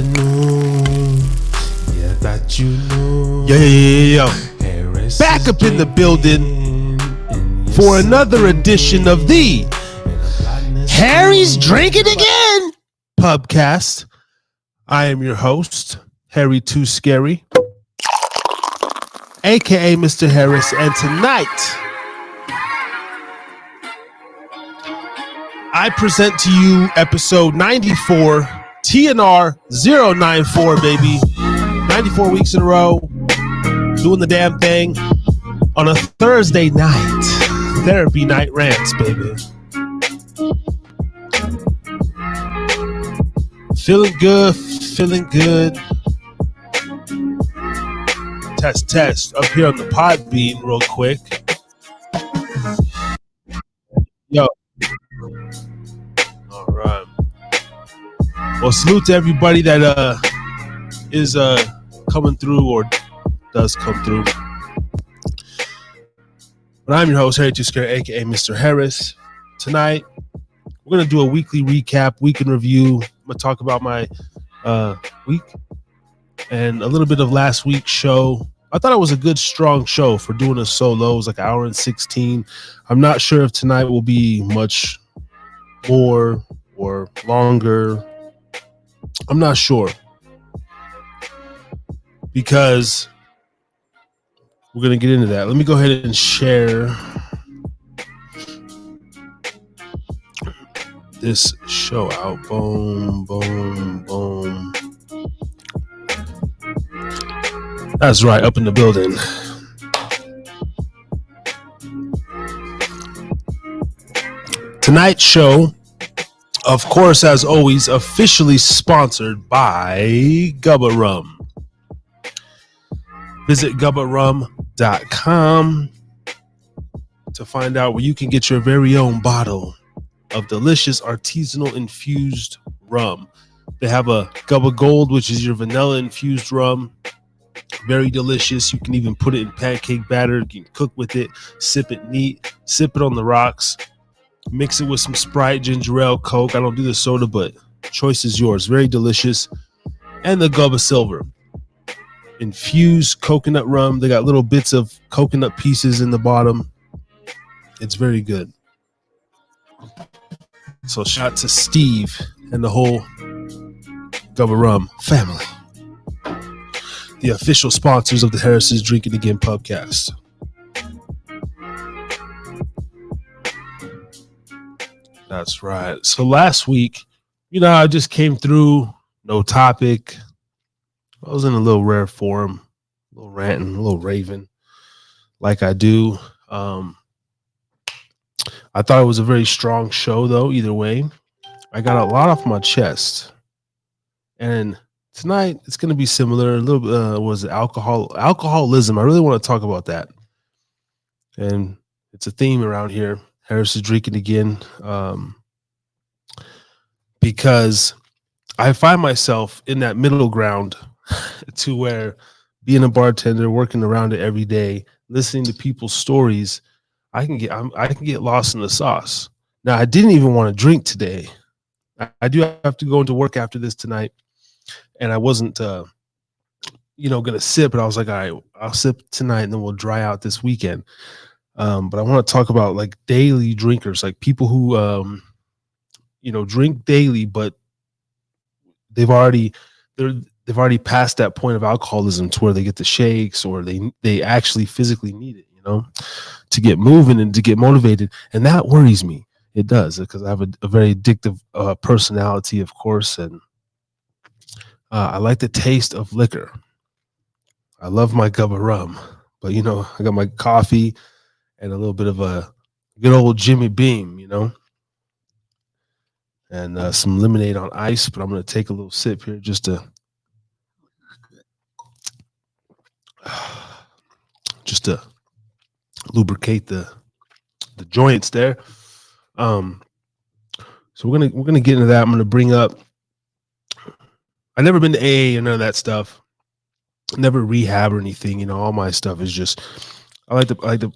afternoon. Yeah, that you know. Yo. Harris Back up in the building for another edition of the Harry's Drinking Again Pubcast. I am your host, Harry Too Scary, aka Mr. Harris, and tonight I present to you episode 94, TNR 094, baby. 94 weeks in a row, doing the damn thing on a Thursday night. Therapy night rants, baby. Feeling good. Test up here on the Podbean real quick. Yo. All right. Well, salute to everybody that is coming through or does come through. But I'm your host, Harry Too Scary, aka Mr. Harris. Tonight, we're gonna do a weekly recap, week in review. I'm gonna talk about my week and a little bit of last week's show. I thought it was a good, strong show for doing a solo. It was like an hour and 16. I'm not sure if tonight will be much more or longer. I'm not sure, because we're going to get into that. Let me go ahead and share this show out. Boom. That's right, up in the building. Tonight's show, of course, as always, officially sponsored by Gubba Rum. Visit gubbarum.com to find out where you can get your very own bottle of delicious artisanal infused rum. They have a Gubba Gold, which is your vanilla infused rum. Very delicious. You can even put it in pancake batter. You can cook with it, sip it neat, sip it on the rocks, mix it with some Sprite, ginger ale, Coke. I don't do the soda, but choice is yours. Very delicious. And the Gubba Silver infused coconut rum. They got little bits of coconut pieces in the bottom. It's very good. So shout out to Steve and the whole Gubba Rum family, the official sponsors of the Harris's Drinking Again Pubcast. That's right. So last week, I just came through, no topic. I was in a little rare form, a little ranting, a little raving, like I do. I thought it was a very strong show, though. Either way, I got a lot off my chest, and tonight it's going to be similar. A little was alcoholism. I really want to talk about that, and it's a theme around here. Harris is Drinking Again, because I find myself in that middle ground to where being a bartender, working around it every day, listening to people's stories, I can get lost in the sauce. Now, I didn't even want to drink today. I do have to go into work after this tonight, and I wasn't, going to sip. But I was like, all right, I'll sip tonight, and then we'll dry out this weekend. But I want to talk about like daily drinkers, like people who, drink daily, but they've already passed that point of alcoholism to where they get the shakes, or they actually physically need it, to get moving and to get motivated. And that worries me. It does, because I have a very addictive personality, of course. And I like the taste of liquor. I love my Gubba Rum, but I got my coffee and a little bit of a good old Jimmy Beam, and some lemonade on ice. But I'm going to take a little sip here just to lubricate the joints there. So we're gonna get into that. I'm gonna bring up. I've never been to AA or none of that stuff. Never rehab or anything. All my stuff is just. I like to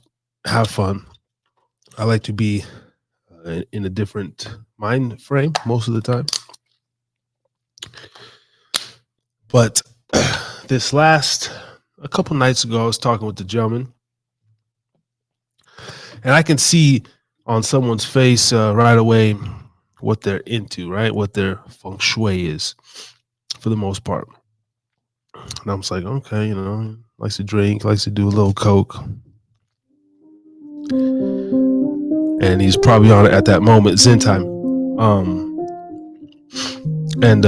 have fun. I like to be in a different mind frame most of the time. But a couple nights ago, I was talking with the gentleman, and I can see on someone's face right away what they're into, right? What their feng shui is for the most part. And I'm just like, okay, likes to drink, likes to do a little coke. And he's probably on it at that moment, Zen time. And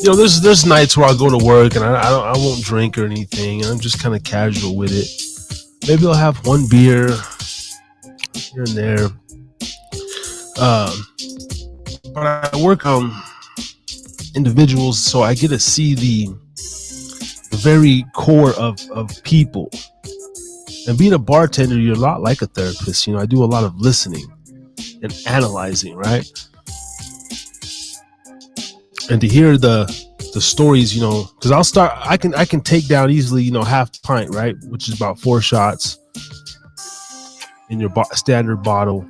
there's nights where I'll go to work and I won't drink or anything, and I'm just kind of casual with it. Maybe I'll have one beer here and there. But I work on individuals, so I get to see the very core of people. And being a bartender, you're a lot like a therapist. I do a lot of listening and analyzing, right? And to hear the stories, because I can take down easily, half pint, right? Which is about 4 shots in your standard bottle.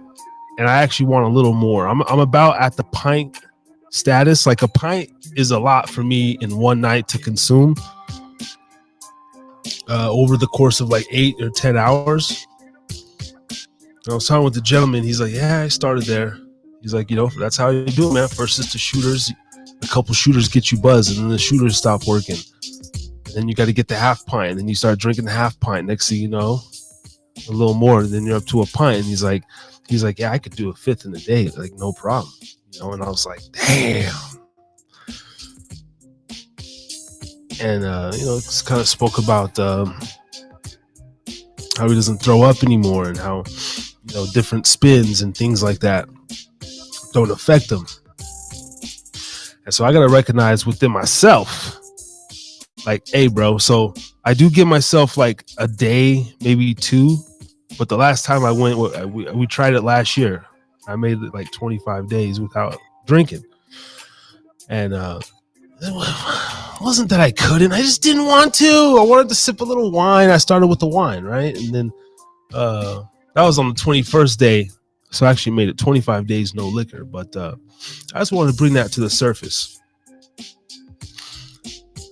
And I actually want a little more. I'm about at the pint status. Like, a pint is a lot for me in one night to consume over the course of like 8 or 10 hours. And I was talking with the gentleman. He's like, yeah, I started there. He's like, that's how you do it, man. First it's the shooters. A couple shooters get you buzzed, and then the shooters stop working. And then you got to get the half pint, and then you start drinking the half pint. Next thing you know, a little more, and then you're up to a pint. And he's like, yeah, I could do a fifth in a day, like no problem. And I was like, damn. And it's kind of spoke about how he doesn't throw up anymore, and how different spins and things like that don't affect him. And so I gotta recognize within myself, like, hey, bro. So I do give myself like a day, maybe 2. But the last time I went, we tried it last year. I made it like 25 days without drinking. And it wasn't that I couldn't. I just didn't want to. I wanted to sip a little wine. I started with the wine, right? And then that was on the 21st day. So I actually made it 25 days, no liquor. But I just wanted to bring that to the surface.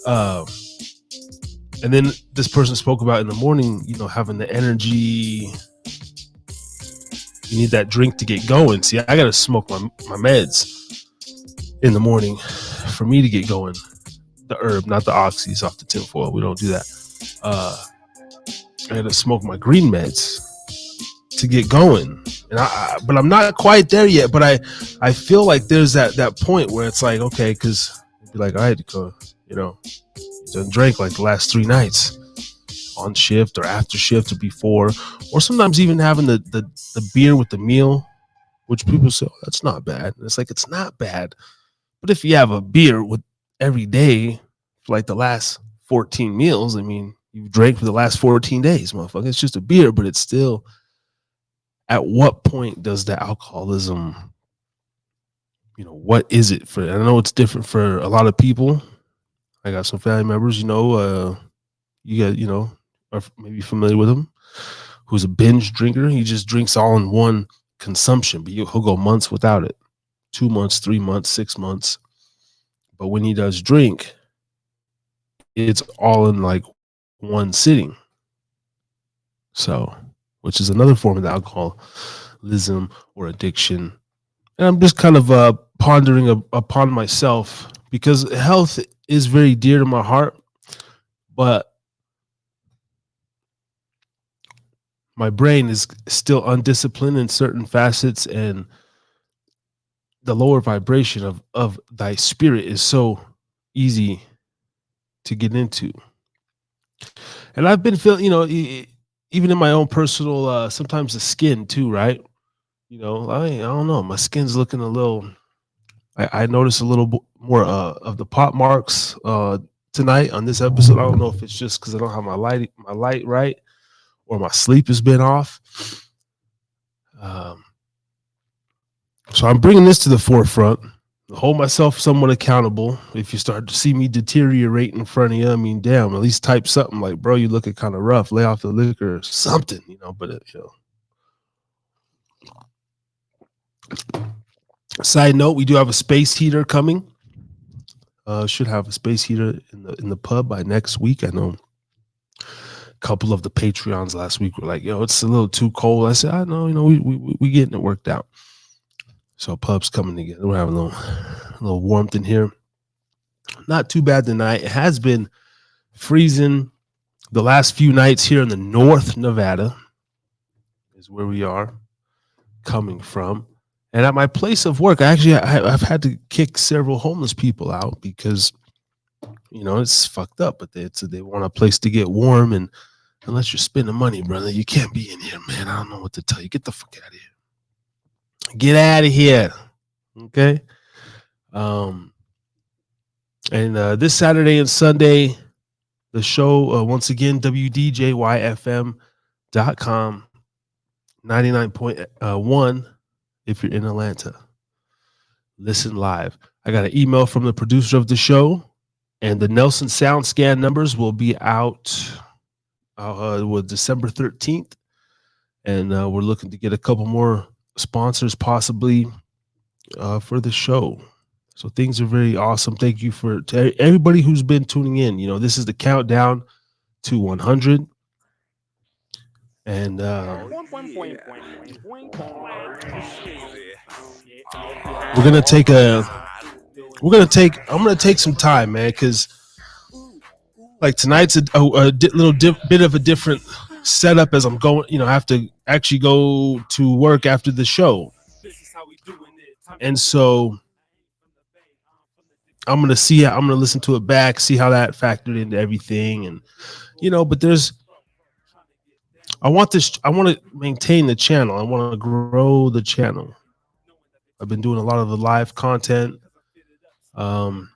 And then this person spoke about in the morning, having the energy. You need that drink to get going. See, I got to smoke my meds in the morning for me to get going. The herb, not the oxys off the tinfoil. We don't do that. I got to smoke my green meds to get going. But I'm not quite there yet. But I feel like there's that point where it's like, okay, because you'd be like, all right, you done drank like the last 3 nights on shift or after shift or before, or sometimes even having the beer with the meal, which people say, oh, that's not bad. And it's like, it's not bad. But if you have a beer with every day for like the last 14 meals, I mean, you drank for the last 14 days, motherfucker. It's just a beer, but it's still, at what point does the alcoholism, what is it for? I know it's different for a lot of people. I got some family members, you got, are maybe familiar with him, who's a binge drinker. He just drinks all in one consumption, but he'll go months without it. 2 months, 3 months, 6 months. But when he does drink, it's all in like one sitting. So, which is another form of alcoholism or addiction. And I'm just kind of pondering upon myself, because health is very dear to my heart, but my brain is still undisciplined in certain facets, and the lower vibration of thy spirit is so easy to get into. And I've been feeling, even in my own personal, sometimes the skin too, right? I don't know. My skin's looking a little, I noticed a little more of the pop marks tonight on this episode. I don't know if it's just because I don't have my light right, or my sleep has been off. So I'm bringing this to the forefront. Hold myself somewhat accountable. If you start to see me deteriorate in front of you, I mean, damn, at least type something like, bro, you looking kind of rough. Lay off the liquor or something, But Side note: we do have a space heater coming. Should have a space heater in the pub by next week. I know a couple of the Patreons last week were like, "Yo, it's a little too cold." I said, "I know, we getting it worked out." So pub's coming together. We're having a little warmth in here. Not too bad tonight. It has been freezing the last few nights here in the North Nevada is where we are coming from. And at my place of work, I've had to kick several homeless people out because it's fucked up. But they want a place to get warm, and unless you're spending money, brother, you can't be in here, man. I don't know what to tell you. Get the fuck out of here. Get out of here. Okay. And this Saturday and Sunday, the show once again, WDJYFM.com, 99.1 if you're in Atlanta. Listen live. I got an email from the producer of the show, and the Nelson Sound Scan numbers will be out with December 13th. And we're looking to get a couple more sponsors possibly for the show. So things are very awesome. Thank you to everybody who's been tuning in. This is the countdown to 100. And we're gonna take I'm gonna take some time, man, because like tonight's a little bit of a different setup as I'm going. I have to actually go to work after the show, and so I'm gonna listen to it back, see how that factored into everything, and but I want to maintain the channel. I want to grow the channel. I've been doing a lot of the live content. We're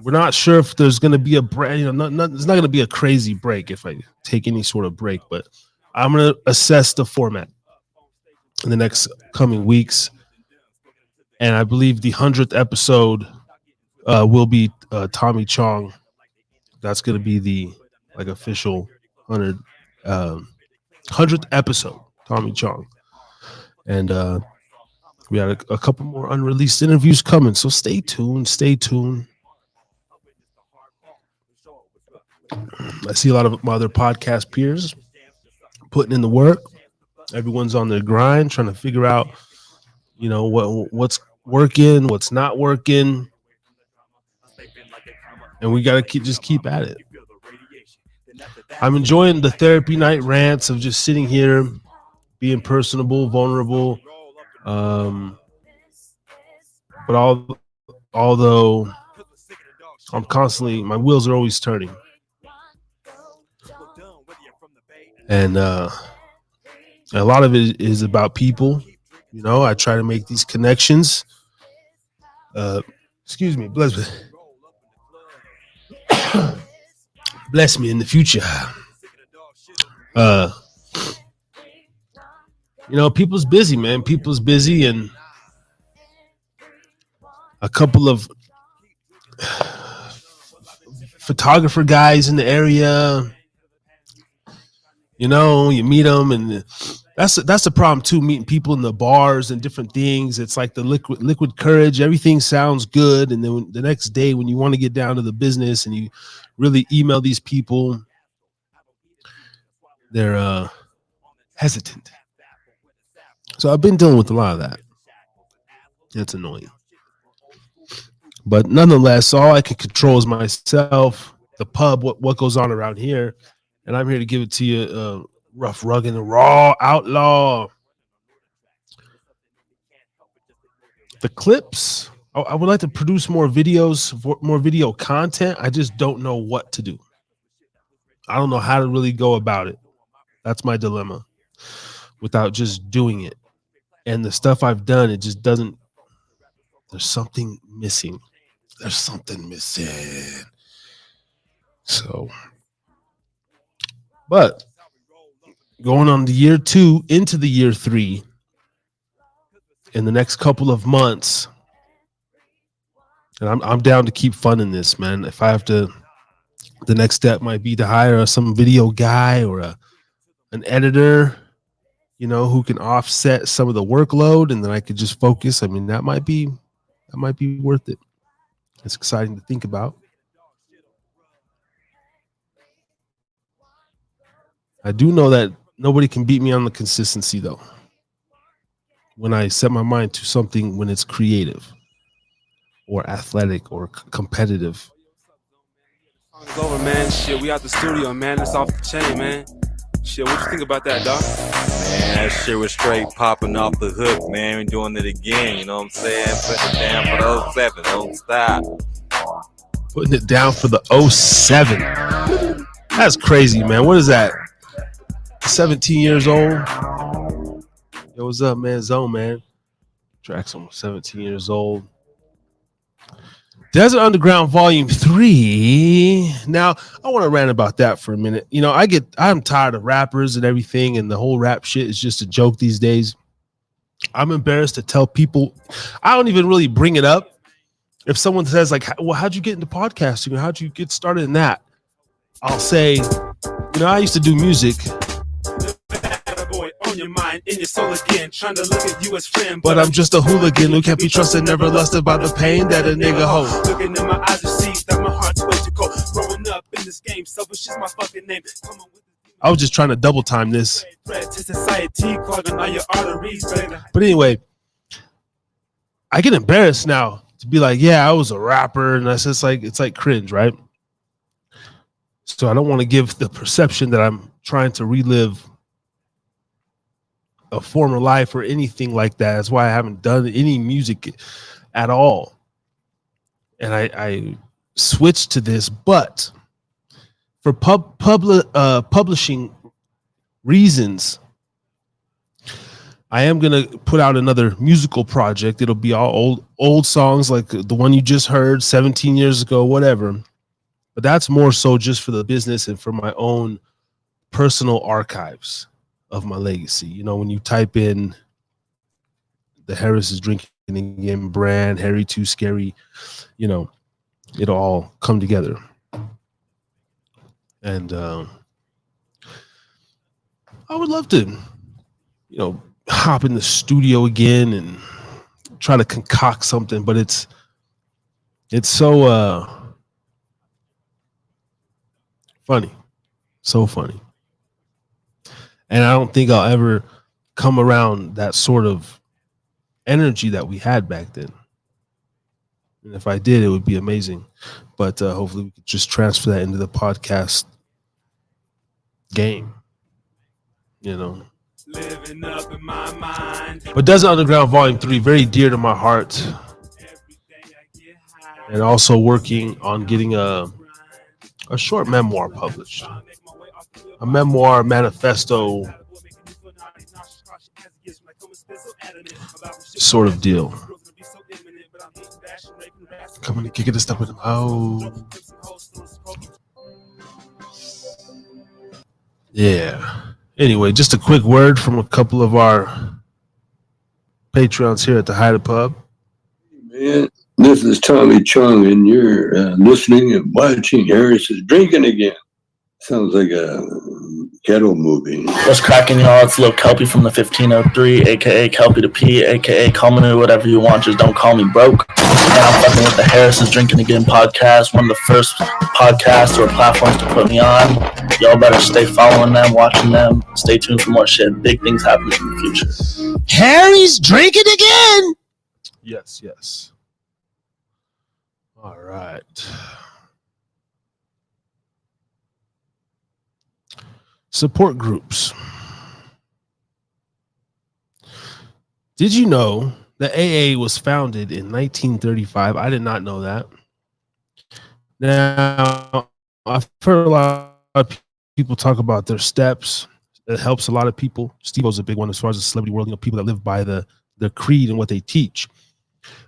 not sure if there's going to be a break. There's not going to be a crazy break if I take any sort of break, but I'm going to assess the format in the next coming weeks. And I believe the 100th episode will be Tommy Chong. That's going to be the official 100th episode, Tommy Chong. And we had a couple more unreleased interviews coming, so stay tuned. I see a lot of my other podcast peers putting in the work. Everyone's on their grind, trying to figure out, what's working, what's not working. And we got to keep at it. I'm enjoying the therapy night rants of just sitting here, being personable, vulnerable. But although I'm constantly, my wheels are always turning. And a lot of it is about people. I try to make these connections. Excuse me, bless me. Bless me in the future. People's busy, man. People's busy, and a couple of photographer guys in the area. You meet them, and that's the problem too. Meeting people in the bars and different things. It's like the liquid courage. Everything sounds good, and then the next day when you want to get down to the business and you really email these people, they're hesitant. So I've been dealing with a lot of that. It's annoying. But nonetheless, all I can control is myself, the pub, what goes on around here. And I'm here to give it to you, rough, rugged, and raw outlaw. The clips, I would like to produce more videos, more video content. I just don't know what to do. I don't know how to really go about it. That's my dilemma without just doing it. And the stuff I've done, it just doesn't, there's something missing. So, but going on the year 2 into the year 3, in the next couple of months, and I'm down to keep funding this, man. If I have to, the next step might be to hire some video guy or an editor, who can offset some of the workload, and then I could just focus. I mean, that might be worth it. It's exciting to think about. I do know that nobody can beat me on the consistency, though. When I set my mind to something, when it's creative or athletic or competitive. It's over, man. Shit, we out the studio, man. It's off the chain, man. Shit, what you think about that, dog? Man, that shit was straight popping off the hook, man. We're doing it again, you know what I'm saying? Putting it down for the 07. Don't stop. Putting it down for the 07. That's crazy, man. What is that? 17 years old? Yo, what's up, man? Zone, man. Track's almost 17 years old. Desert Underground Volume 3. Now, I want to rant about that for a minute. I'm tired of rappers and everything, and the whole rap shit is just a joke these days. I'm embarrassed to tell people. I don't even really bring it up. If someone says, like, well, how'd you get into podcasting? Or how'd you get started in that? I'll say, I used to do music. On your mind, in your soul again, trying to look at you as friend, but I'm just a hooligan who can't be trusted, never lusted by the pain that a nigga hold. Looking in my eyes, you see that my heart's way to go. Growing up in this game, selfish is my fucking name. I was just trying to double time this. To society, clogging all your arteries. But anyway, I get embarrassed now to be like, yeah, I was a rapper, and that's just like, it's like cringe, right? So I don't want to give the perception that I'm trying to relive a former life or anything like that. That's why I haven't done any music at all. And I switched to this, but for publishing reasons, I am going to put out another musical project. It'll be all old songs like the one you just heard 17 years ago, whatever. But that's more so just for the business and for my own personal archives of my legacy. When you type in the Harris is Drinking Again brand, Harry Too Scary, it'll all come together. And I would love to, hop in the studio again and try to concoct something, but it's so funny. So funny. And I don't think I'll ever come around that sort of energy that we had back then. And if I did, it would be amazing. But hopefully we could just transfer that into the podcast game. Living up in my mind. But Desert Underground Volume 3, very dear to my heart. And also working on getting a short memoir published. A memoir manifesto sort of deal. Coming to kick it a step with him. Oh. Yeah. Anyway, just a quick word from a couple of our Patreons here at the Hyder Pub. Man, this is Tommy Chung, and you're listening and watching Harris is Drinking Again. Sounds like a ghetto movie. What's cracking, y'all? It's Lil Kelpie from the 1503, a.k.a. Kelpie the P, a.k.a. call me whatever you want, just don't call me broke. And I'm fucking with the Harris is Drinking Again podcast, one of the first podcasts or platforms to put me on. Y'all better stay following them, watching them. Stay tuned for more shit. Big things happening in the future. Harry's drinking again! Yes. All right. Support groups. Did you know that AA was founded in 1935? I did not know that. Now, I've heard a lot of people talk about their steps. It helps a lot of people. Steve-O's a big one as far as the celebrity world, people that live by their creed and what they teach.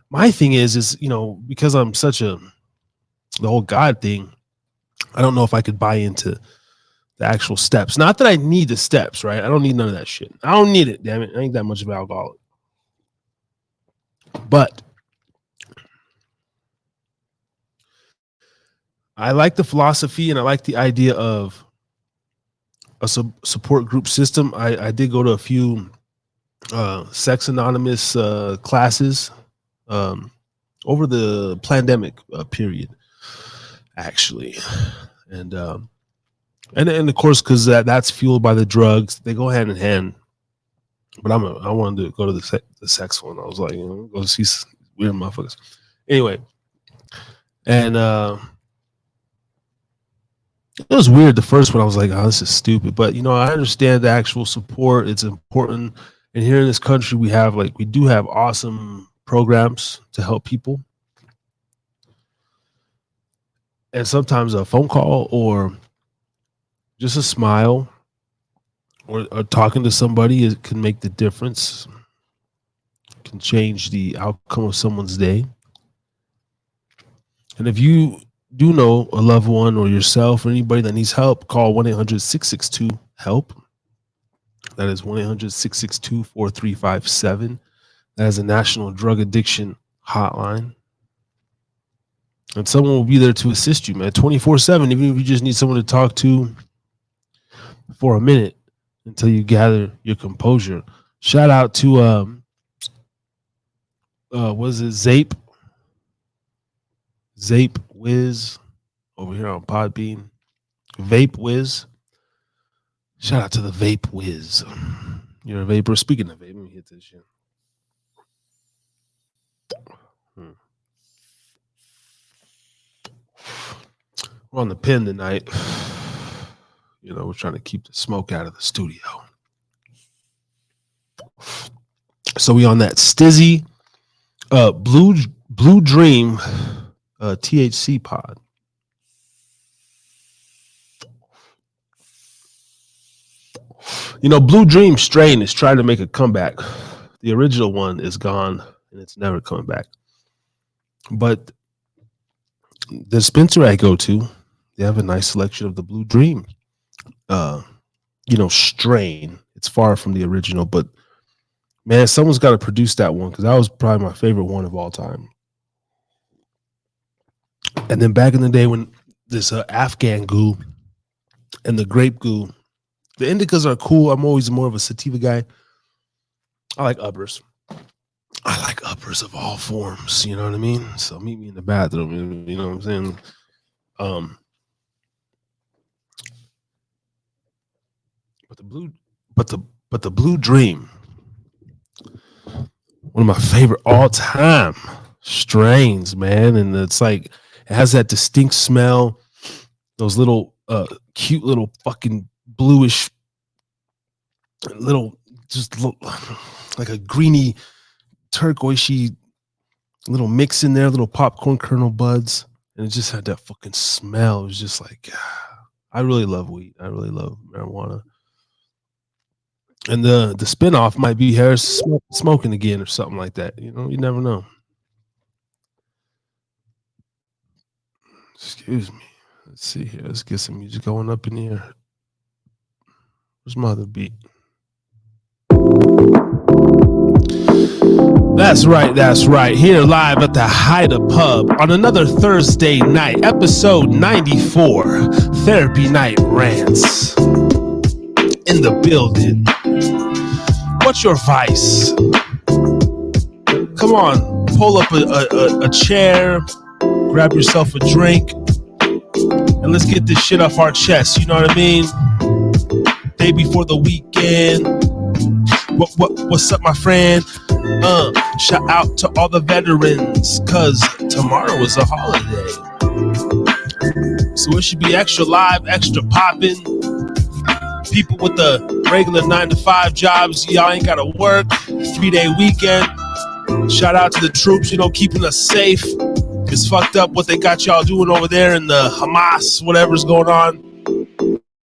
My thing is, because I'm such the whole God thing, I don't know if I could buy into the actual steps. Not that I need the steps, right? I don't need none of that shit. I don't need it, damn it. I ain't that much of an alcoholic. But I like the philosophy and I like the idea of support group system. I did go to a few Sex Anonymous classes over the pandemic period, actually, and of course, because that's fueled by the drugs, they go hand in hand. But I wanted to go to the sex one. I was like, go see weird motherfuckers. Anyway, and it was weird. The first one, I was like, oh, this is stupid. But I understand the actual support. It's important. And here in this country, we do have awesome programs to help people. And sometimes a phone call or just a smile or talking to somebody can make the difference, can change the outcome of someone's day. And if you do know a loved one or yourself or anybody that needs help, call 1-800-662-HELP. That is 1-800-662-4357. That is a national drug addiction hotline. And someone will be there to assist you, man, 24/7, even if you just need someone to talk to for a minute until you gather your composure. Shout out to was it Zape Wiz over here on Podbean. Vape Wiz. Shout out to the Vape Wiz. You're a vapor. Speaking of vape, let me hit this shit. We're on the pen tonight. We're trying to keep the smoke out of the studio. So we on that Stizzy Blue Dream THC pod. Blue Dream strain is trying to make a comeback. The original one is gone and it's never coming back. But the dispenser I go to, they have a nice selection of the Blue Dream strain. It's far from the original, but man, someone's got to produce that one because that was probably my favorite one of all time. And then back in the day when this Afghan goo and the grape goo, the indicas are cool. I'm always more of a sativa guy. I like uppers. I like uppers of all forms. You know what I mean? So meet me in the bathroom. You know what I'm saying? But the Blue Dream, one of my favorite all-time strains, man. And it's like it has that distinct smell. Those little cute little fucking bluish little, just look like a greeny turquoisey little mix in there, little popcorn kernel buds, and it just had that fucking smell. It was just like, I really love weed. I really love marijuana. And the spinoff might be Harris smoking again or something like that. You never know. Excuse me. Let's see here. Let's get some music going up in here. Where's my other beat? That's right. Here live at the Haida Pub on another Thursday night, episode 94, Therapy Night Rants. In the building. What's your vice? Come on, pull up a chair, grab yourself a drink, and let's get this shit off our chest. You know what I mean? Day before the weekend. What's up, my friend? Shout out to all the veterans, cause tomorrow is a holiday. So it should be extra live, extra popping. People with the regular 9-to-5 jobs, y'all ain't gotta work. 3-day weekend. Shout out to the troops, keeping us safe. It's fucked up what they got y'all doing over there in the Hamas, whatever's going on.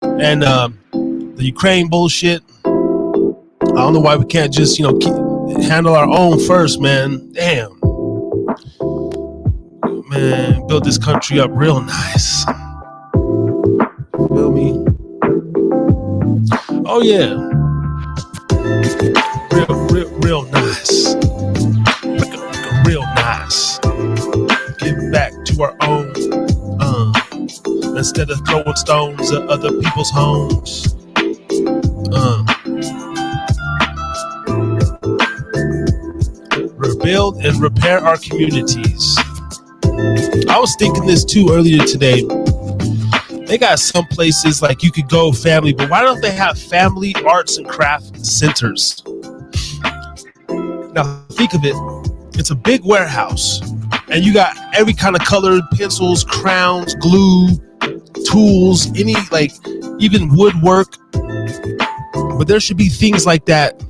And the Ukraine bullshit. I don't know why we can't just, handle our own first, man. Damn. Man, build this country up real nice. Feel me? Oh, yeah. Real nice. Real nice. Give back to our own. Instead of throwing stones at other people's homes. Rebuild and repair our communities. I was thinking this too earlier today. They got some places like you could go family, but why don't they have family arts and craft centers? Now think of it. It's a big warehouse and you got every kind of colored pencils, crowns, glue, tools, any like even woodwork. But there should be things like that.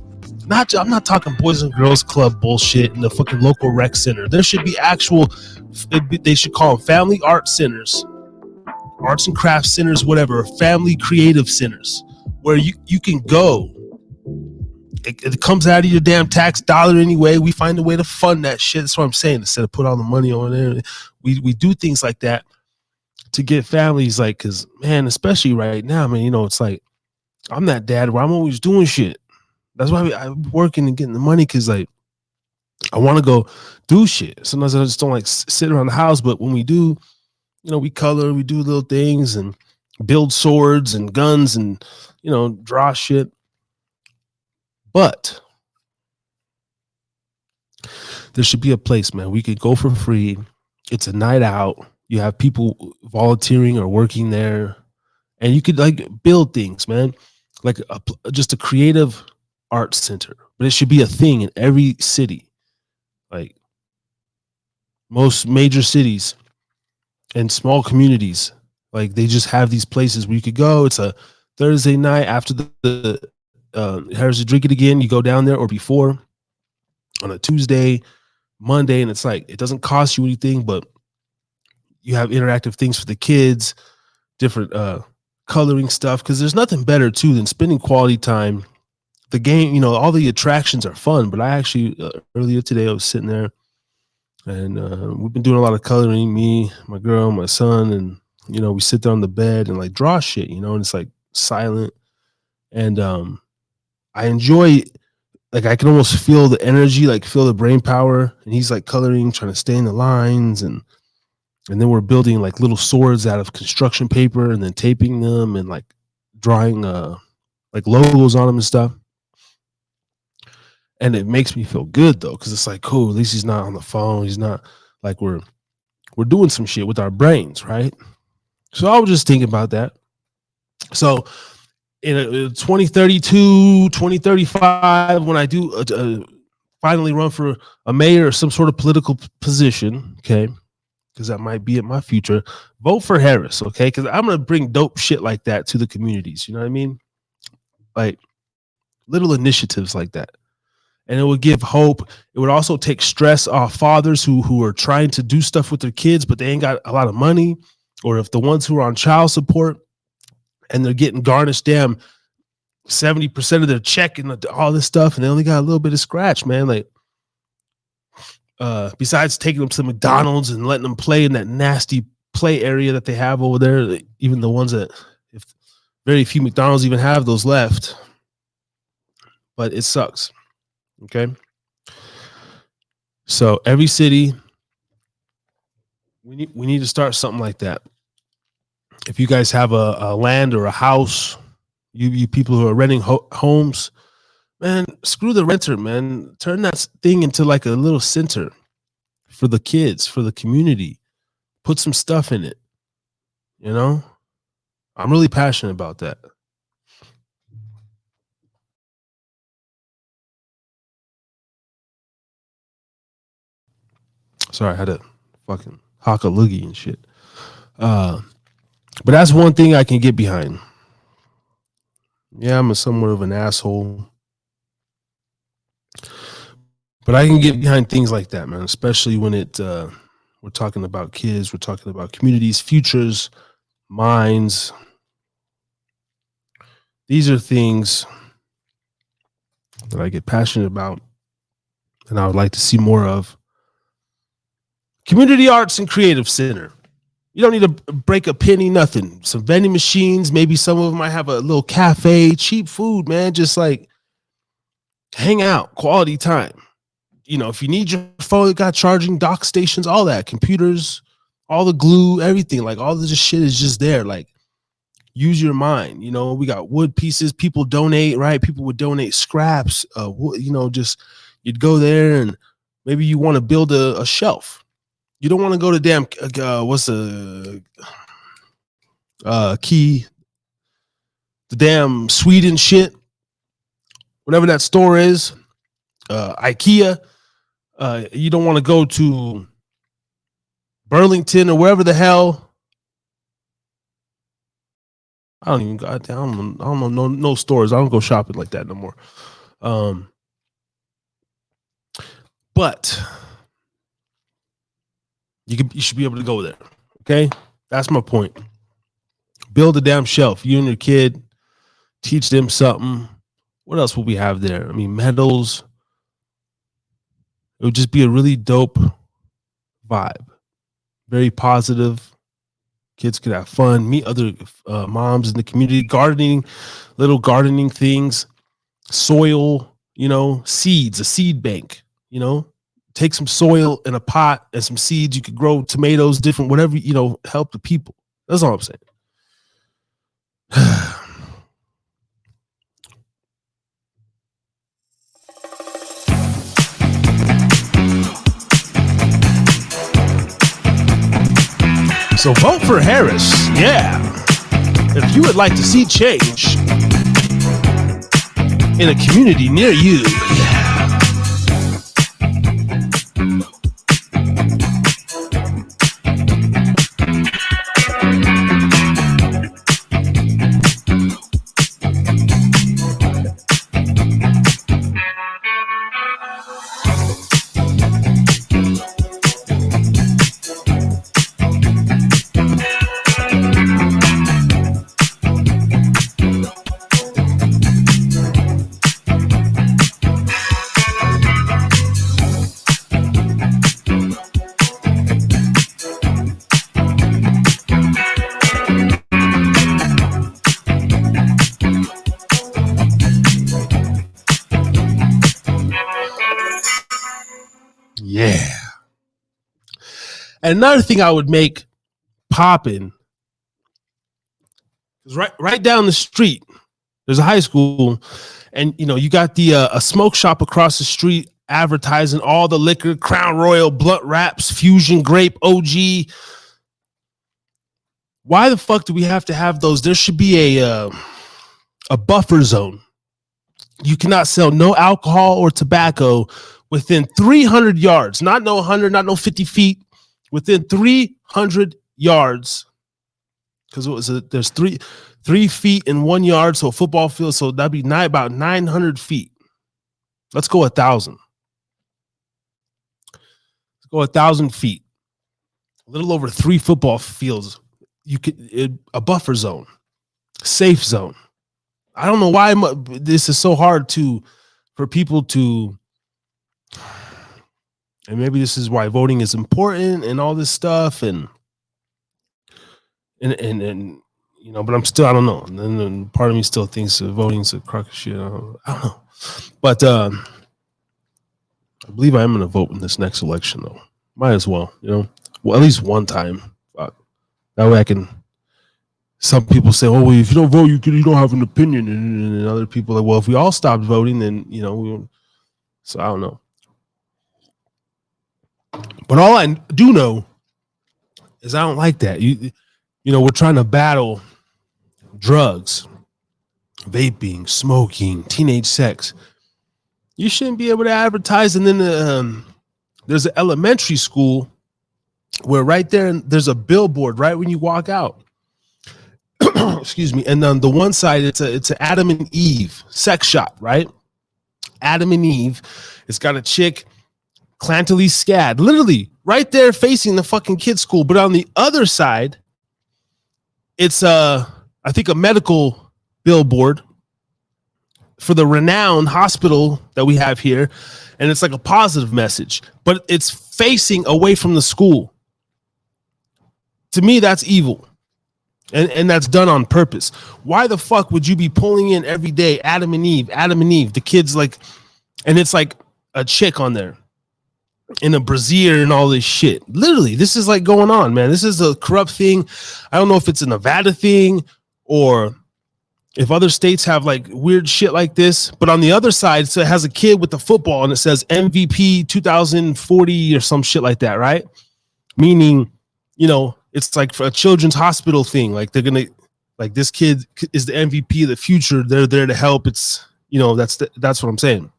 I'm not talking Boys and Girls Club bullshit in the fucking local rec center. There should be actual, they should call them family art centers, arts and crafts centers, whatever, family creative centers, where you can go. It comes out of your damn tax dollar anyway. We find a way to fund that shit. That's what I'm saying. Instead of put all the money on there, we do things like that to get families, like, because, man, especially right now, man, you know, it's like, I'm that dad where I'm always doing shit. That's why I'm working and getting the money, because like I want to go do shit. Sometimes I just don't like sit around the house, but when we do, you know, we color, we do little things and build swords and guns and, you know, draw shit. But there should be a place, man, we could go for free. It's a night out. You have people volunteering or working there, and you could like build things, man, like just a creative arts center. But it should be a thing in every city, like most major cities and small communities. Like they just have these places where you could go. It's a Thursday night after the Harris Drink It Again. You go down there, or before on a Tuesday, Monday, and it's like it doesn't cost you anything, but you have interactive things for the kids, different coloring stuff, because there's nothing better too than spending quality time. The game, you know, all the attractions are fun, but I actually earlier today I was sitting there and we've been doing a lot of coloring, me, my girl, my son, and you know, we sit there on the bed and like draw shit, you know, and it's like silent, and I enjoy, like I can almost feel the energy, like feel the brain power, and he's like coloring, trying to stay in the lines, and then we're building like little swords out of construction paper and then taping them and like drawing like logos on them and stuff. And it makes me feel good though, because it's like, cool, at least he's not on the phone. He's not like we're doing some shit with our brains, right? So I was just thinking about that. So in 2032, 2035, when I do finally run for a mayor or some sort of political position, okay, because that might be in my future, vote for Harris, okay? Because I'm going to bring dope shit like that to the communities, you know what I mean? Like little initiatives like that. And it would give hope. It would also take stress off fathers who are trying to do stuff with their kids, but they ain't got a lot of money. Or if the ones who are on child support and they're getting garnished damn 70% of their check and all this stuff, and they only got a little bit of scratch, man. Like, besides taking them to McDonald's and letting them play in that nasty play area that they have over there, even the ones that, if very few McDonald's even have those left, but it sucks. Okay. So every city, we need to start something like that. If you guys have a land or a house, you people who are renting homes, man, screw the renter, man. Turn that thing into like a little center for the kids, for the community. Put some stuff in it. You know, I'm really passionate about that. Sorry, I had to fucking hock a loogie and shit. But that's one thing I can get behind. Yeah, I'm somewhat of an asshole, but I can get behind things like that, man. Especially when we're talking about kids, we're talking about communities, futures, minds. These are things that I get passionate about, and I would like to see more of. Community Arts and Creative Center. You don't need to break a penny, nothing. Some vending machines, maybe some of them might have a little cafe, cheap food, man. Just like hang out, quality time. You know, if you need your phone, got charging dock stations, all that, computers, all the glue, everything. Like all this shit is just there. Like use your mind. You know, we got wood pieces. People donate, right? People would donate scraps. You know, just you'd go there and maybe you want to build a shelf. You don't want to go to damn what's the key, the damn Sweden shit, whatever that store is, IKEA. You don't want to go to Burlington or wherever the hell. I don't even I don't know no stores. I don't go shopping like that no more. But you should be able to go there. Okay, that's my point. Build a damn shelf. You and your kid, teach them something. What else will we have there? I mean, medals. It would just be a really dope vibe. Very positive. Kids could have fun, meet other moms in the community, gardening, little gardening things, soil, you know, seeds, a seed bank, you know, take some soil in a pot and some seeds. You could grow tomatoes, different, whatever, you know, help the people. That's all I'm saying. So vote for Harris. Yeah. If you would like to see change in a community near you. Yeah. And another thing I would make poppin' is right down the street, there's a high school, and you know, you got the a smoke shop across the street advertising all the liquor, Crown Royal, blunt wraps, Fusion Grape, OG. Why the fuck do we have to have those? There should be a buffer zone. You cannot sell no alcohol or tobacco within 300 yards, not no 100, not no 50 feet, within 300 yards. Because what was it? There's 3 feet in 1 yard, so a football field, so that'd be about 900 feet. Let's go 1,000. Let's go 1,000 feet. A little over 3 football fields. You could a buffer zone, safe zone. I don't know why this is so hard for people to, and maybe this is why voting is important and all this stuff, and you know, but I don't know. And then part of me still thinks voting's a crock of shit. I don't know. But I believe I am going to vote in this next election, though. Might as well, you know, well, at least one time. That way I can. Some people say, "Oh, well, if you don't vote, you don't have an opinion," and other people are like, "Well, if we all stopped voting, then you know." So I don't know. But all I do know is I don't like that. You know, we're trying to battle drugs, vaping, smoking, teenage sex. You shouldn't be able to advertise. And then there's an elementary school where right there, there's a billboard right when you walk out. Excuse me. And on the one side, it's an Adam and Eve sex shop, right? Adam and Eve. It's got a chick, Clantley Scad, literally right there facing the fucking kids' school. But on the other side, it's I think a medical billboard for the renowned hospital that we have here, and it's like a positive message, but it's facing away from the school. To me, that's evil, and that's done on purpose. Why the fuck would you be pulling in every day Adam and Eve, the kids, like, and it's like a chick on there in a brassiere and all this shit. Literally, this is like going on, man. This is a corrupt thing. I don't know if it's a Nevada thing or if other states have like weird shit like this, but on the other side, so it has a kid with the football and it says MVP 2040 or some shit like that, right? Meaning, you know, it's like for a children's hospital thing. Like they're gonna, like this kid is the MVP of the future. They're there to help. It's, you know, that's what I'm saying.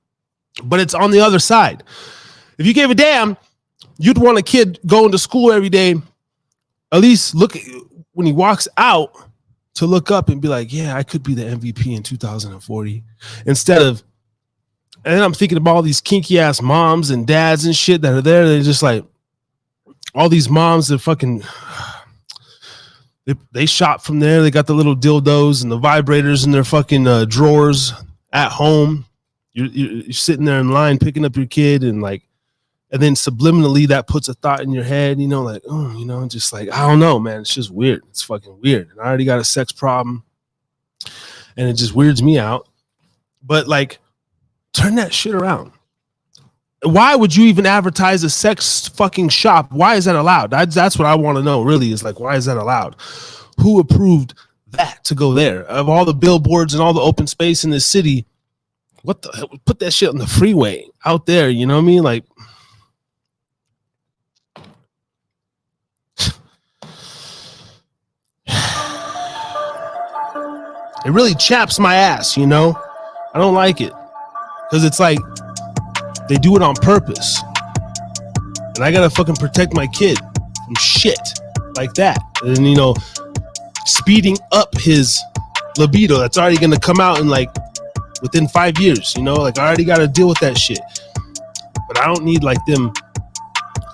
But it's on the other side. If you gave a damn, you'd want a kid going to school every day, at least look when he walks out, to look up and be like, yeah, I could be the MVP in 2040. Instead of, and then I'm thinking about all these kinky ass moms and dads and shit that are there. They're just like, all these moms that fucking, they shop from there. They got the little dildos and the vibrators in their fucking drawers at home. You're sitting there in line picking up your kid, and like, and then subliminally that puts a thought in your head, you know, like, oh, you know, just like, I don't know, man. It's just weird. It's fucking weird. And I already got a sex problem and it just weirds me out. But like, turn that shit around. Why would you even advertise a sex fucking shop? Why is that allowed? That's what I want to know, really, is like, why is that allowed? Who approved that to go there? Of all the billboards and all the open space in this city, what the hell? Put that shit on the freeway out there, you know what I mean? Like, it really chaps my ass, you know? I don't like it. Because it's like, they do it on purpose. And I gotta fucking protect my kid from shit like that. And, you know, speeding up his libido that's already gonna come out in like, within 5 years, you know? Like, I already gotta deal with that shit. But I don't need like them.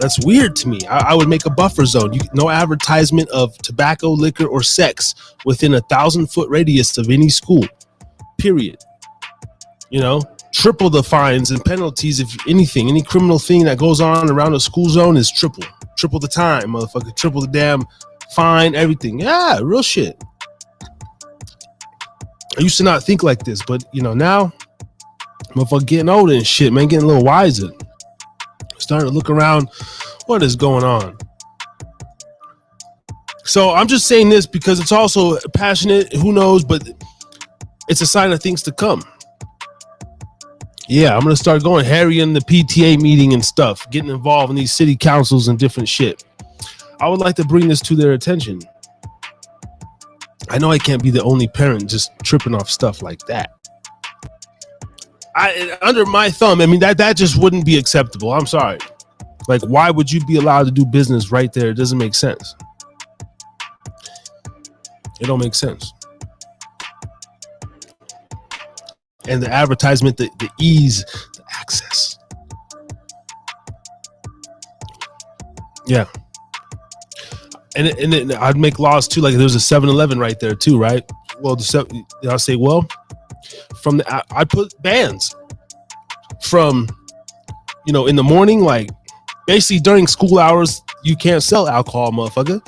That's weird to me. I would make a buffer zone. No advertisement of tobacco, liquor, or sex within 1,000-foot radius of any school. Period. You know, triple the fines and penalties if anything. Any criminal thing that goes on around a school zone is triple. Triple the time, motherfucker. Triple the damn fine, everything. Yeah, real shit. I used to not think like this, but you know, now, motherfucker getting older and shit, man, getting a little wiser. Starting to look around, what is going on? So I'm just saying this because it's also passionate, who knows, but it's a sign of things to come. Yeah, I'm going to start going Harry in the PTA meeting and stuff, getting involved in these city councils and different shit. I would like to bring this to their attention. I know I can't be the only parent just tripping off stuff like that. Under my thumb, I mean, that just wouldn't be acceptable. I'm sorry. Like, why would you be allowed to do business right there? It doesn't make sense. It don't make sense. And the advertisement, the ease, the access. Yeah. And I'd make laws too. Like, there's a 7-Eleven right there too, right? Well, I'll say, well, I put bans from, you know, in the morning, like basically during school hours, you can't sell alcohol, motherfucker,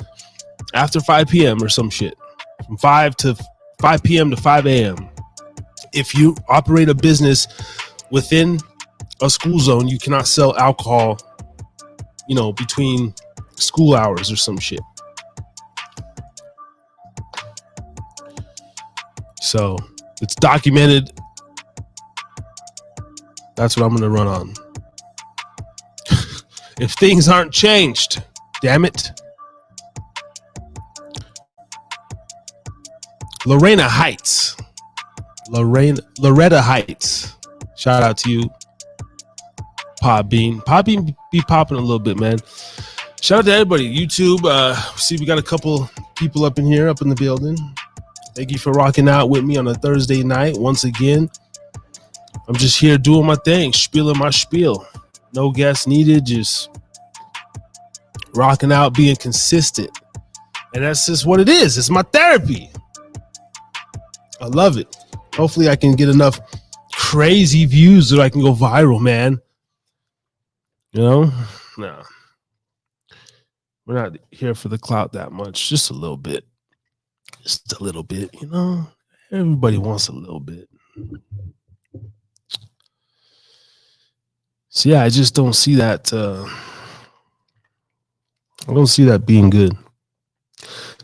after 5 p.m. or some shit, from 5 p.m. to 5 a.m. If you operate a business within a school zone, you cannot sell alcohol, you know, between school hours or some shit. So it's documented. That's what I'm going to run on. If things aren't changed, damn it. Loretta Heights. Shout out to you, Pop Bean. Pop Bean be popping a little bit, man. Shout out to everybody. YouTube. See, we got a couple people up in here, up in the building. Thank you for rocking out with me on a Thursday night once again. I'm just here doing my thing, spieling my spiel. No guests needed, just rocking out, being consistent. And that's just what it is. It's my therapy. I love it. Hopefully I can get enough crazy views that I can go viral, man. You know? No. We're not here for the clout that much. Just a little bit. Just a little bit, you know? Everybody wants a little bit. So yeah, I just don't see that. I don't see that being good.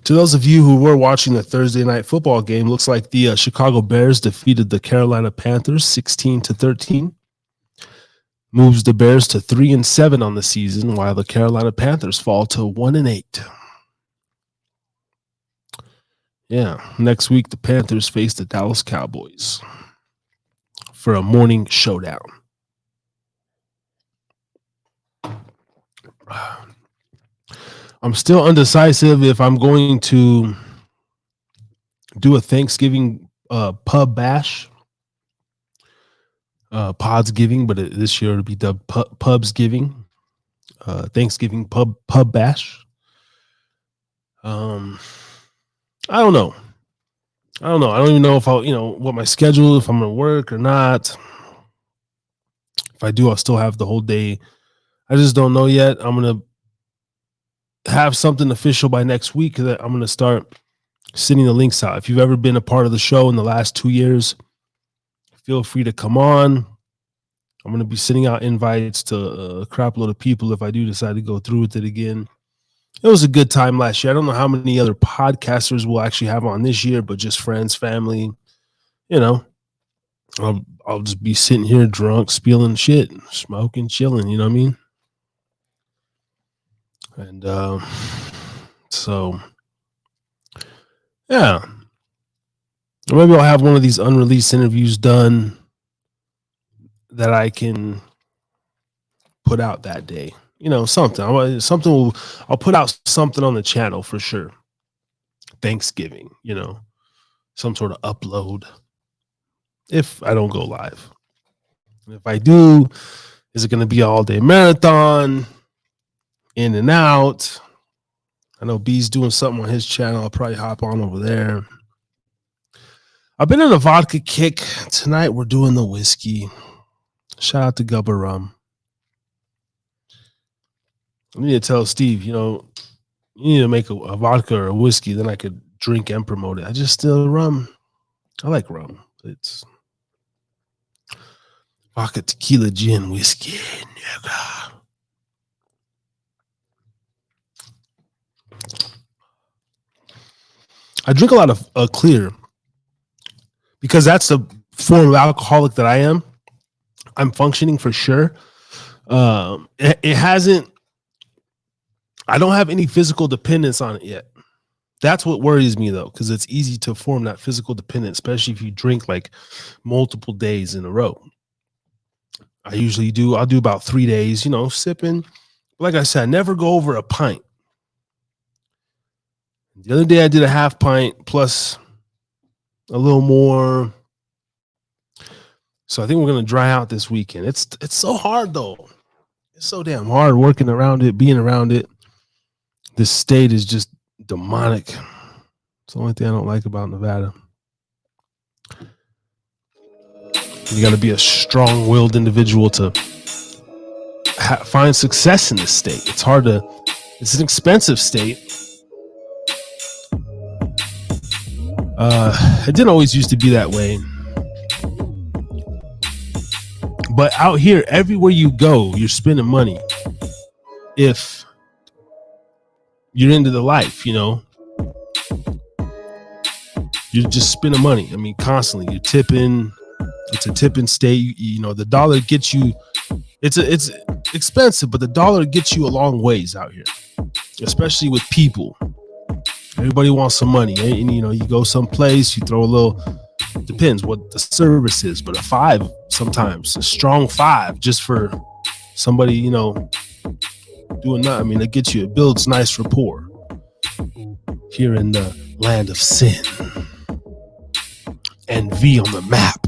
To those of you who were watching the Thursday night football game, looks like the Chicago Bears defeated the Carolina Panthers 16-13. Moves the Bears to 3-7 on the season, while the Carolina Panthers fall to 1-8. Yeah, next week the Panthers face the Dallas Cowboys for a morning showdown. I'm still undecisive if I'm going to do a Thanksgiving pub bash. Podsgiving, but this year it'll be dubbed Pubsgiving. Thanksgiving pub bash. I don't know. I don't even know if I'll, what my schedule, if I'm going to work or not. If I do, I'll still have the whole day. I just don't know yet. I'm going to have something official by next week that I'm going to start sending the links out. If you've ever been a part of the show in the last 2 years, feel free to come on. I'm going to be sending out invites to a crap load of people if I do decide to go through with it again. It was a good time last year. I don't know how many other podcasters we'll actually have on this year, but just friends, family, I'll just be sitting here drunk, spilling shit, smoking, chilling, you know what I mean? And so, yeah. Or maybe I'll have one of these unreleased interviews done that I can put out that day. Something. I'll put out something on the channel for sure. Thanksgiving, some sort of upload. If I don't go live. And if I do, is it going to be all day marathon? In and out? I know B's doing something on his channel. I'll probably hop on over there. I've been on a vodka kick. Tonight we're doing the whiskey. Shout out to Gubba Rum. I need to tell Steve, you need to make a vodka or a whiskey, then I could drink and promote it. I just still rum. I like rum. It's vodka, tequila, gin, whiskey. Nigga. I drink a lot of clear because that's the form of alcoholic that I am. I'm functioning for sure. It hasn't. I don't have any physical dependence on it yet. That's what worries me though, because it's easy to form that physical dependence, especially if you drink like multiple days in a row. I'll do about 3 days, sipping. Like I said, I never go over a pint. The other day I did a half pint plus a little more. So I think we're going to dry out this weekend. It's so hard though. It's so damn hard working around it, being around it. This state is just demonic. It's the only thing I don't like about Nevada. You got to be a strong-willed individual to find success in this state. It's hard to. It's an expensive state. It didn't always used to be that way. But out here, everywhere you go, you're spending money. If you're into the life, you're just spending money. I mean, constantly. You're tipping. It's a tipping state. The dollar gets you. It's expensive, but the dollar gets you a long ways out here, especially with people. Everybody wants some money, and you go someplace, you throw a little. Depends what the service is, but a $5 sometimes, a strong $5 just for somebody, doing that. I mean, it builds nice rapport here in the land of sin and V on the map.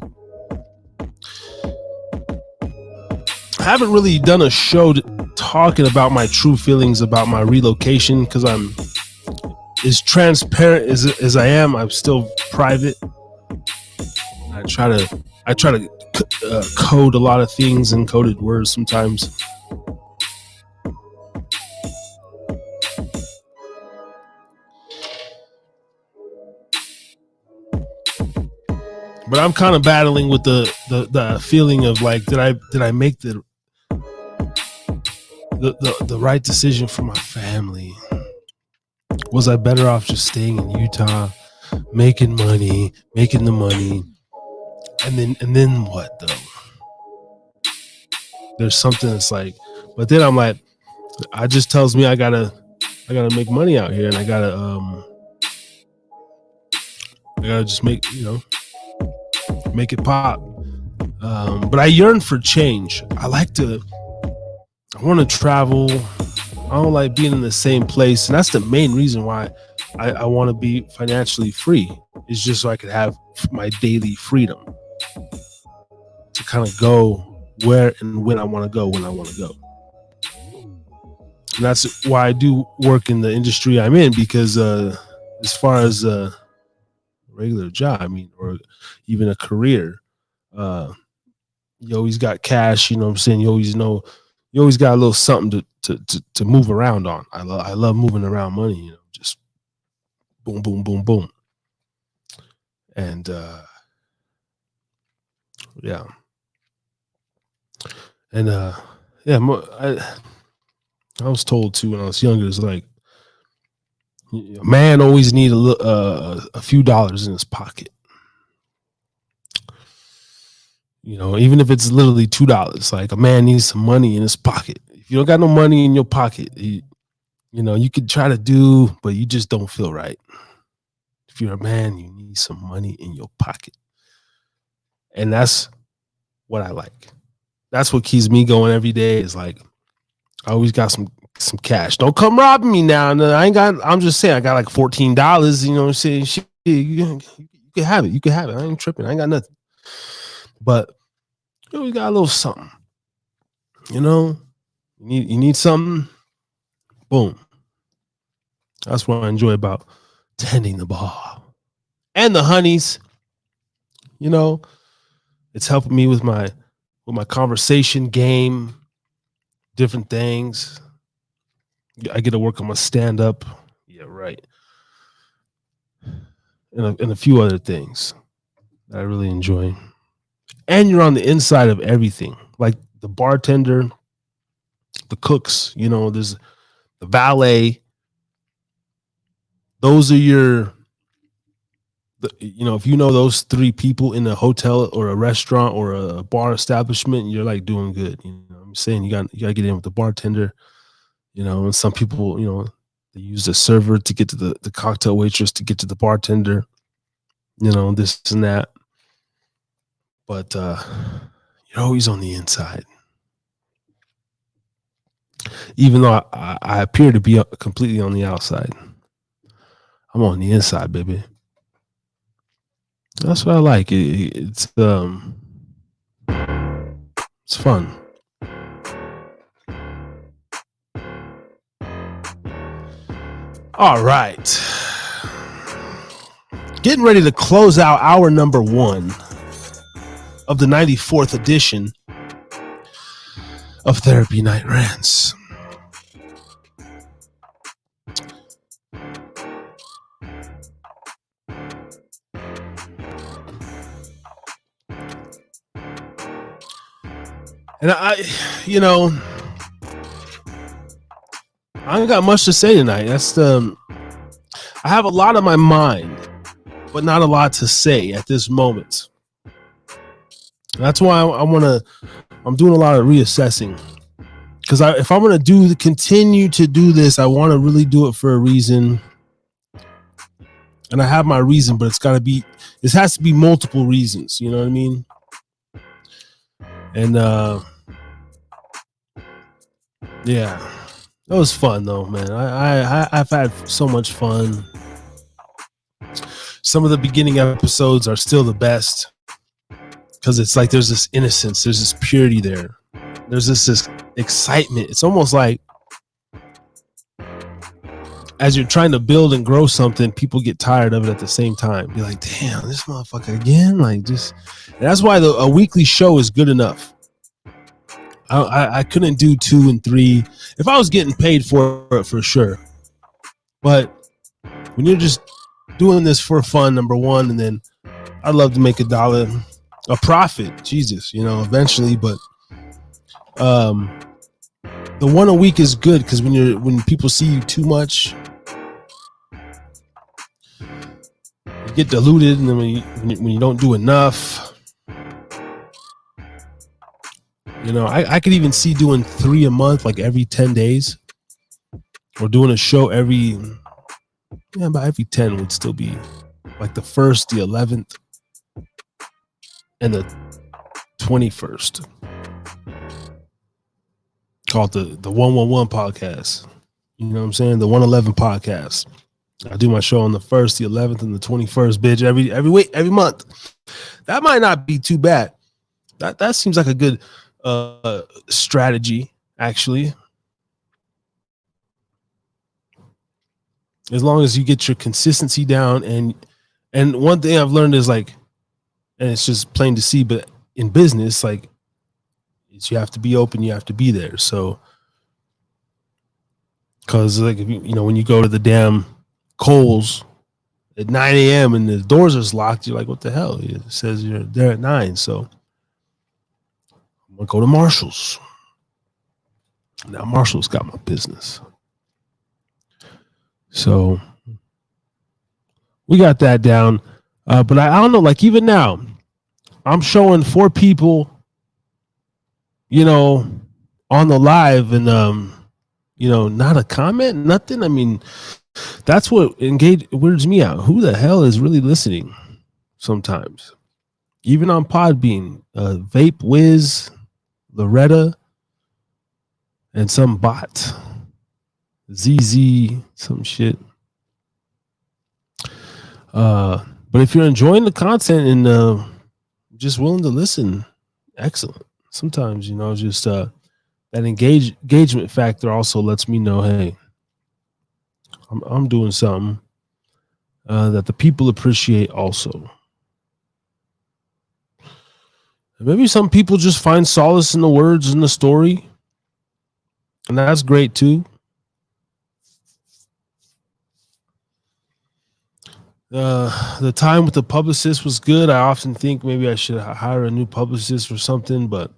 I haven't really done a show talking about my true feelings about my relocation because I'm as transparent as I am. I'm still private. I try to code a lot of things in coded words sometimes. But I'm kind of battling with the feeling of like, did I make the right decision for my family? Was I better off just staying in Utah, making the money, and then what though? There's something that's like, but then I'm like, it just tells me I gotta make money out here, and I gotta just make it pop. But I yearn for change. I want to travel. I don't like being in the same place, and that's the main reason why I want to be financially free. It's just so I could have my daily freedom to kind of go where and when I want to go, And that's why I do work in the industry I'm in, because as far as a regular job, or even a career, you always got cash, you know what I'm saying? You always got a little something to move around on. I love moving around money, just boom, boom, boom, boom. And yeah. And I was told too when I was younger, it's like a man always need a few dollars in his pocket. Even if it's literally $2, like a man needs some money in his pocket. If you don't got no money in your pocket, you could try to do, but you just don't feel right. If you're a man, you need some money in your pocket. And that's what I like. That's what keeps me going every day, is like, I always got some cash. Don't come robbing me now. I'm just saying, I got like $14, you know what I'm saying? Shit, you can have it. I ain't tripping. I ain't got nothing. But we got a little something. You need something. Boom. That's what I enjoy about tending the bar. And the honeys. It's helping me with my conversation game, different things. I get to work on my stand-up. Yeah, right. And a few other things that I really enjoy. And you're on the inside of everything, like the bartender, the cooks, there's the valet. Those are if those three people in a hotel or a restaurant or a bar establishment, you're like doing good. I'm saying you got to get in with the bartender, and some people, they use the server to get to the cocktail waitress to get to the bartender, this and that. But you're always on the inside. Even though I appear to be completely on the outside, I'm on the inside, baby. That's what I like. It's fun. All right. Getting ready to close out hour number 1 of the 94th edition of Therapy Night Rants. And I don't got much to say tonight. I have a lot on my mind, but not a lot to say at this moment. That's why I'm doing a lot of reassessing, because if I'm going to continue to do this, I want to really do it for a reason. And I have my reason, but it has to be multiple reasons. You know what I mean? And yeah, that was fun though, man. I've had so much fun. Some of the beginning episodes are still the best, because it's like there's this innocence, there's this purity there, there's this excitement. It's almost like as you're trying to build and grow something, people get tired of it at the same time. Be like, damn, this motherfucker again. Like, just, and that's why a weekly show is good enough. I couldn't do 2 and 3 if I was getting paid for it, for sure. But when you're just doing this for fun, number one, and then I'd love to make $1, a profit, Jesus, eventually. But the one a week is good, because when people see you too much, get diluted, and then when you don't do enough, I could even see doing 3 a month, like every 10 days, or doing a show about every 10 would still be like the 1st, the 11th, and the 21st. Called the 111 podcast. You know what I'm saying? The 111 podcast. I do my show on the 1st, the 11th, and the 21st, bitch, every week, every month. That might not be too bad. That seems like a good strategy, actually. As long as you get your consistency down, and one thing I've learned is like, and it's just plain to see, but in business, like, you have to be open, you have to be there. So, because like if when you go to the damn Kohl's at 9 a.m. and the doors are locked, you're like, what the hell? It says you're there at 9. So I'm gonna go to Marshall's. Now Marshall's got my business. So we got that down. But I don't know, like even now, I'm showing 4 people, on the live, and not a comment, nothing. I mean, that's what weirds me out. Who the hell is really listening sometimes? Even on Podbean, Vape Wiz, Loretta, and some bot. ZZ, some shit. But if you're enjoying the content and just willing to listen, excellent. Sometimes, just that engagement factor also lets me know, hey, I'm doing something that the people appreciate also. And maybe some people just find solace in the words in the story, and that's great too. The time with the publicist was good. I often think maybe I should hire a new publicist or something, but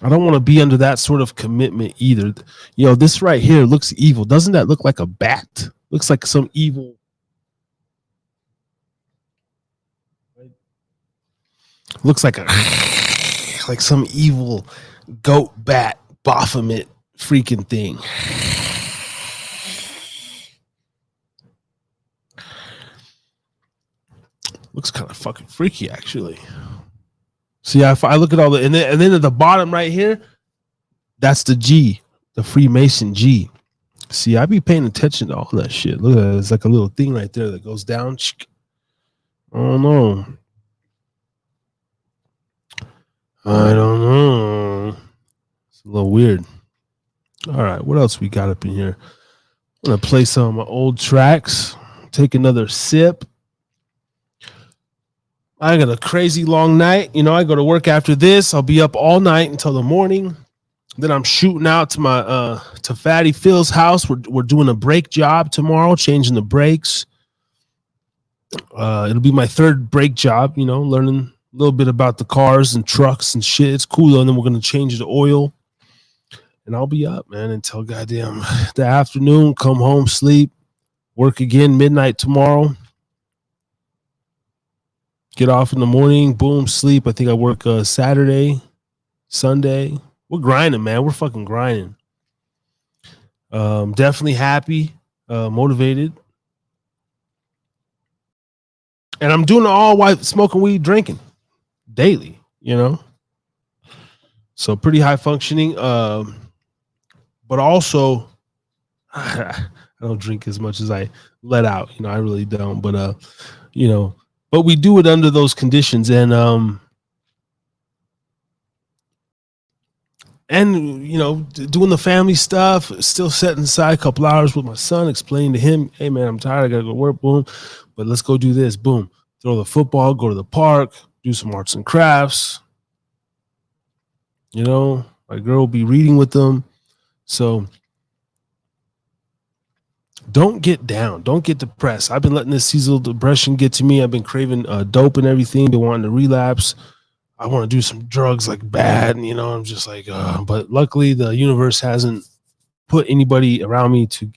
I don't want to be under that sort of commitment either. This right here looks evil. Doesn't that look like a bat? Looks like some evil. Looks like like some evil goat bat Baphomet freaking thing. Looks kind of fucking freaky, actually. See, if I look at all and then at the bottom right here, that's the G, the Freemason G. See, I be paying attention to all that shit. Look at that. It's like a little thing right there that goes down. I don't know. It's a little weird. All right, what else we got up in here? I'm going to play some of my old tracks. Take another sip. I got a crazy long night. I go to work after this. I'll be up all night until the morning. Then I'm shooting out to my to Fatty Phil's house. We're doing a brake job tomorrow, changing the brakes. It'll be my 3rd brake job, learning a little bit about the cars and trucks and shit. It's cool. And then we're going to change the oil. And I'll be up, man, until goddamn the afternoon. Come home, sleep, work again midnight tomorrow. Get off in the morning, boom, sleep. I think I work Saturday, Sunday. We're grinding, man. We're fucking grinding. Definitely happy, motivated. And I'm doing it all while smoking weed, drinking daily, So pretty high functioning. But also, I don't drink as much as I let out. I really don't. But, but we do it under those conditions, and doing the family stuff, still setting aside a couple hours with my son, explaining to him, hey man, I'm tired, I gotta go to work, boom, but let's go do this, boom, throw the football, go to the park, do some arts and crafts. My girl will be reading with them. So don't get down. Don't get depressed. I've been letting this seasonal depression get to me. I've been craving dope and everything. Been wanting to relapse. I want to do some drugs like bad. And, I'm just like, but luckily the universe hasn't put anybody around me to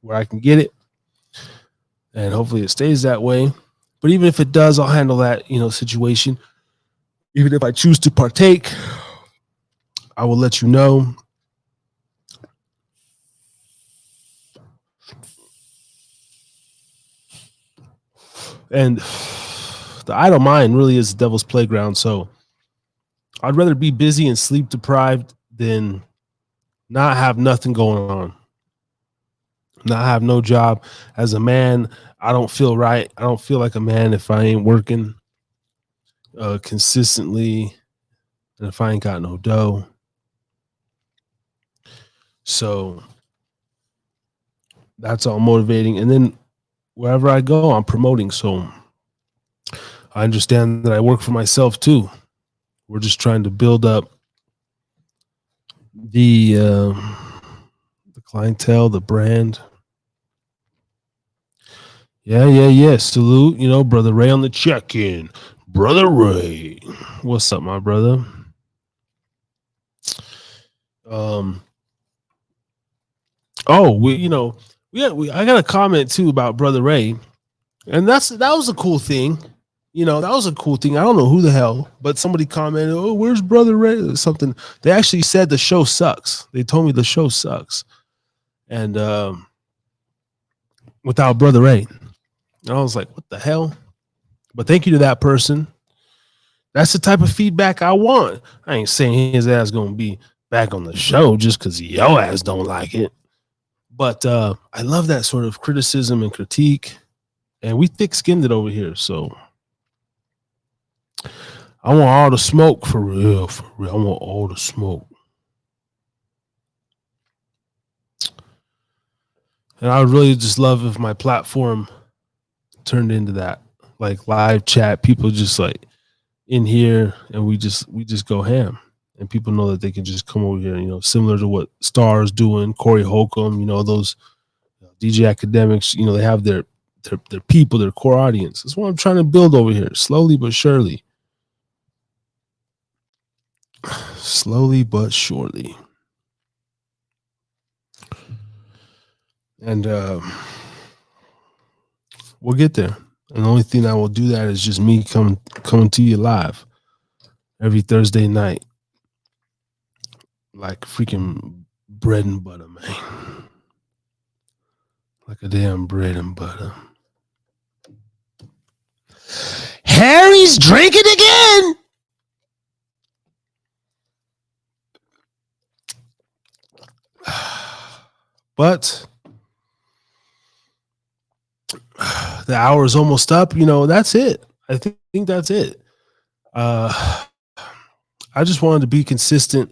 where I can get it. And hopefully it stays that way. But even if it does, I'll handle that, situation. Even if I choose to partake, I will let you know. And the idle mind really is the devil's playground. So I'd rather be busy and sleep deprived than not have nothing going on, not have no job. As a man, I don't feel right. I don't feel like a man if I ain't working consistently and if I ain't got no dough. So that's all motivating. And then wherever I go, I'm promoting. So I understand that I work for myself too. We're just trying to build up the clientele, the brand. Yeah. Salute, Brother Ray on the check-in. Brother Ray. What's up, my brother? I got a comment too about Brother Ray. And that was a cool thing. That was a cool thing. I don't know who the hell, but somebody commented, "Oh, where's Brother Ray?" or something. They actually said the show sucks. They told me the show sucks. And without Brother Ray. And I was like, what the hell? But thank you to that person. That's the type of feedback I want. I ain't saying his ass gonna be back on the show just because your ass don't like it. But I love that sort of criticism and critique. And we thick-skinned it over here. So I want all the smoke for real. For real. I want all the smoke. And I would really just love if my platform turned into that, like live chat, people just like in here and we just go ham and people know that they can just come over here, similar to what Star's doing, Corey Holcomb, those DJ academics, they have their people, their core audience. That's what I'm trying to build over here, slowly but surely. Slowly but surely. And we'll get there. And the only thing that will do that is just me coming to you live every Thursday night. Like freaking bread and butter, man. Like a damn bread and butter. Harry's drinking again. But the hour is almost up. That's it. I think that's it. I just wanted to be consistent.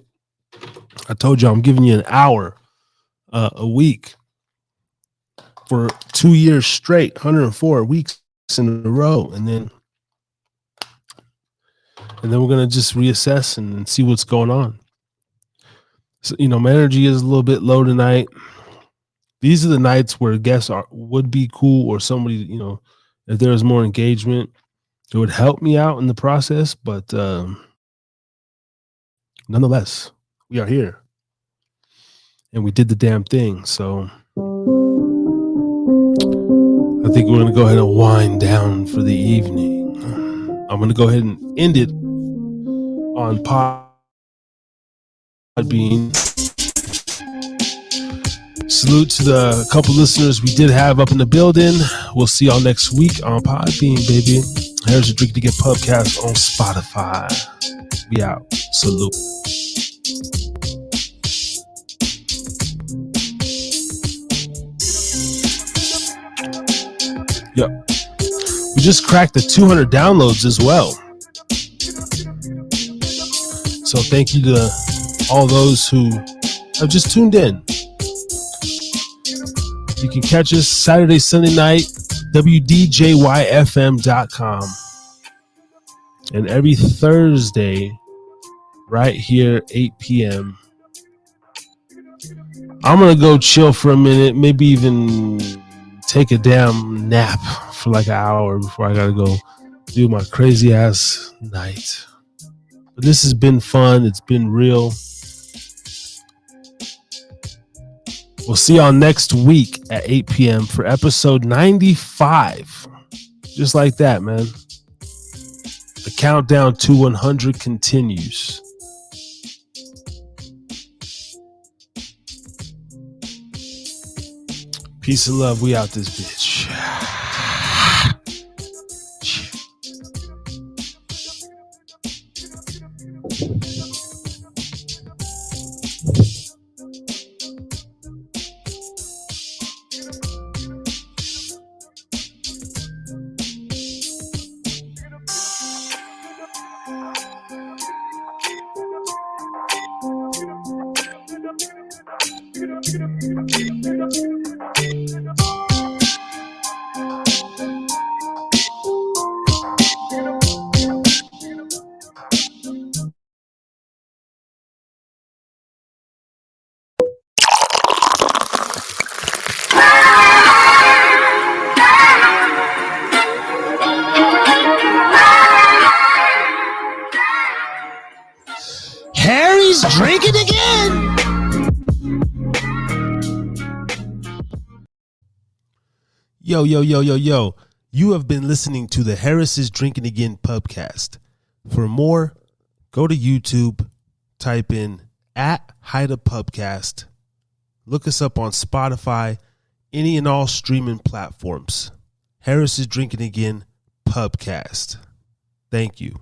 I told you I'm giving you an hour a week for 2 years straight, 104 weeks in a row. And then we're going to just reassess and see what's going on. So, my energy is a little bit low tonight. These are the nights where guests would be cool, or somebody, if there was more engagement, it would help me out in the process. But nonetheless, we are here and we did the damn thing. So I think we're going to go ahead and wind down for the evening. I'm going to go ahead and end it on Podbean. Salute to the couple listeners we did have up in the building. We'll see y'all next week on Podbean, baby. Here's a Drinki to Get Pubcast on Spotify. We out. Salute. Yep. We just cracked the 200 downloads as well. So thank you to all those who have just tuned in. You can catch us Saturday, Sunday night, WDJYFM.com. And every Thursday, right here, 8 p.m. I'm going to go chill for a minute, maybe even take a damn nap for like an hour before I got to go do my crazy ass night. But this has been fun. It's been real. We'll see y'all next week at 8 p.m. for episode 95. Just like that, man. The countdown to 100 continues. Peace and love. We out this bitch. Harry's drinking again. Yo, yo, yo, yo, yo. You have been listening to the Harris is Drinking Again pubcast. For more, go to YouTube, type in @HideaPubcast. Look us up on Spotify, any and all streaming platforms. Harris is Drinking Again pubcast. Thank you.